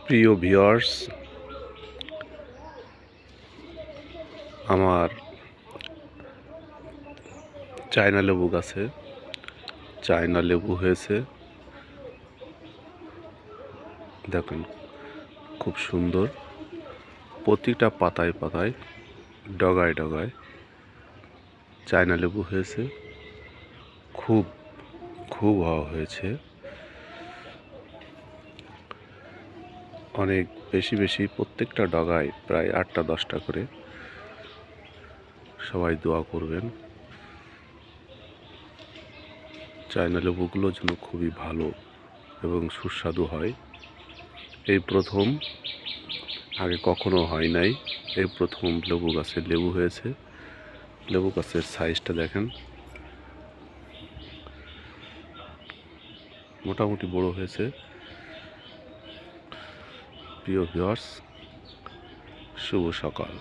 প্রিয় ভিউয়ার্স, আমার চায়না লেবু গাছে চায়না লেবু হয়েছে। দেখুন, খুব সুন্দর। প্রতিটা পাতায় পাতায়, ডগায় ডগায় চায়না লেবু হয়েছে। খুব খুব হওয়া হয়েছে, অনেক বেশি বেশি। প্রত্যেকটা ডগায় প্রায় 8টা 10টা করে। সবাই দোয়া করবেন চায়না লেবুগুলো যেন খুবই ভালো এবং সুস্বাদু হয়। এই প্রথম, আগে কখনো হয় নাই। এই প্রথম লেবু গাছে লেবু হয়েছে। লেবু গাছের সাইজটা দেখেন, মোটামুটি বড় হয়েছে। প্রিয় ভিউয়ার্স, শুভ সকাল।